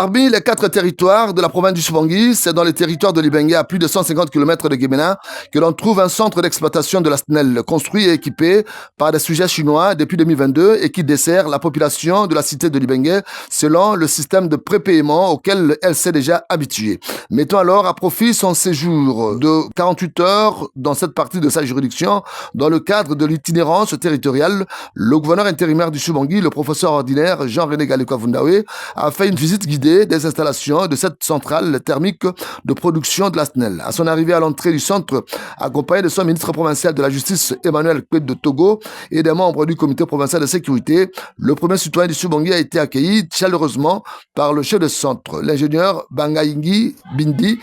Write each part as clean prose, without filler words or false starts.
Parmi les 4 territoires de la province du Subangui, c'est dans les territoires de Libenge, à plus de 150 km de Guémena, que l'on trouve un centre d'exploitation de la SNEL, construit et équipé par des sujets chinois depuis 2022 et qui dessert la population de la cité de Libenge selon le système de prépaiement auquel elle s'est déjà habituée. Mettons alors à profit son séjour de 48 heures dans cette partie de sa juridiction dans le cadre de l'itinérance territoriale. Le gouverneur intérimaire du Subangui, le professeur ordinaire Jean-René Galeko-Vundawe, a fait une visite guidée des installations de cette centrale thermique de production de la SNEL. À son arrivée à l'entrée du centre, accompagné de son ministre provincial de la Justice, Emmanuel Kwed de Togo, et des membres du comité provincial de sécurité, le premier citoyen du Subangui a été accueilli chaleureusement par le chef de centre, l'ingénieur Bangaingi Bindi,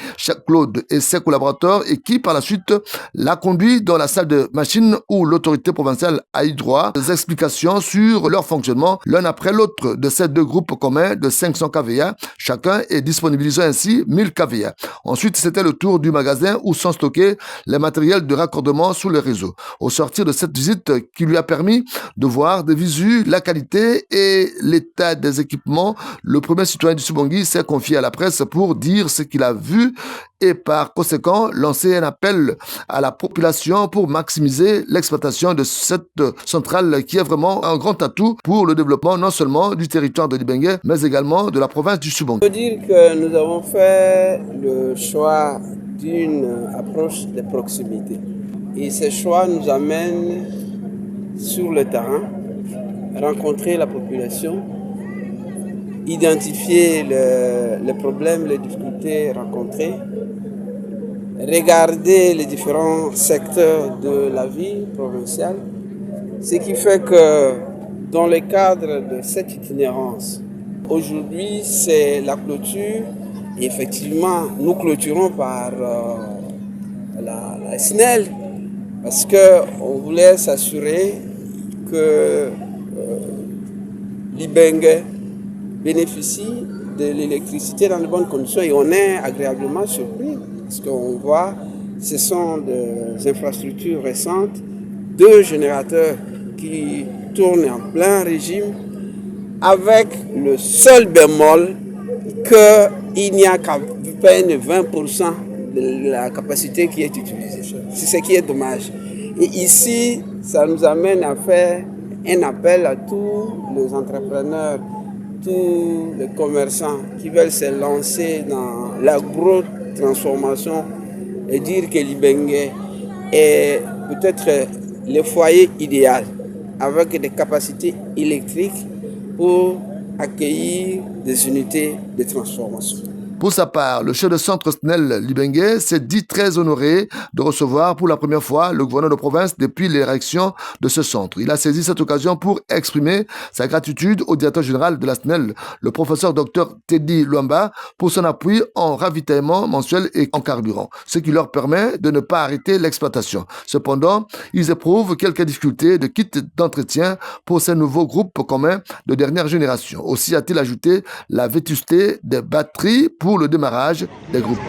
Claude et ses collaborateurs, et qui par la suite l'a conduit dans la salle de machine où l'autorité provinciale a eu droit des explications sur leur fonctionnement l'un après l'autre de ces 2 groupes communs de 500 kVA chacun et disponibilisant ainsi 1000 kVA. Ensuite, c'était le tour du magasin où sont stockés les matériels de raccordement sous le réseau. Au sortir de cette visite qui lui a permis de voir de visu la qualité et l'état des équipements, le premier citoyen du Subangui s'est confié à la presse pour dire ce qu'il a vu et par conséquent lancer un appel à la population pour maximiser l'exploitation de cette centrale qui est vraiment un grand atout pour le développement non seulement du territoire de Libenge mais également de la province du Subangui. Je veux dire que nous avons fait le choix d'une approche de proximité et ce choix nous amène sur le terrain, rencontrer la population, identifier les problèmes, les difficultés rencontrées, regarder les différents secteurs de la vie provinciale, ce qui fait que dans le cadre de cette itinérance, aujourd'hui c'est la clôture et effectivement nous clôturons par la SNEL parce qu'on voulait s'assurer que Libenge bénéficie de l'électricité dans de bonnes conditions et on est agréablement surpris parce qu'on voit ce sont des infrastructures récentes, 2 générateurs qui tournent en plein régime avec le seul bémol qu'il n'y a qu'à peine 20% de la capacité qui est utilisée. C'est ce qui est dommage. Et ici, ça nous amène à faire un appel à tous les entrepreneurs, tous les commerçants qui veulent se lancer dans l'agro-transformation et dire que Libenge est peut-être le foyer idéal avec des capacités électriques pour accueillir des unités de transformation. Pour sa part, le chef de centre SNEL Libenge s'est dit très honoré de recevoir pour la première fois le gouverneur de province depuis l'érection de ce centre. Il a saisi cette occasion pour exprimer sa gratitude au directeur général de la SNEL, le professeur Dr Teddy Luamba, pour son appui en ravitaillement mensuel et en carburant, ce qui leur permet de ne pas arrêter l'exploitation. Cependant, ils éprouvent quelques difficultés de kit d'entretien pour ces nouveaux groupes communs de dernière génération. Aussi a-t-il ajouté la vétusté des batteries pour le démarrage des groupes.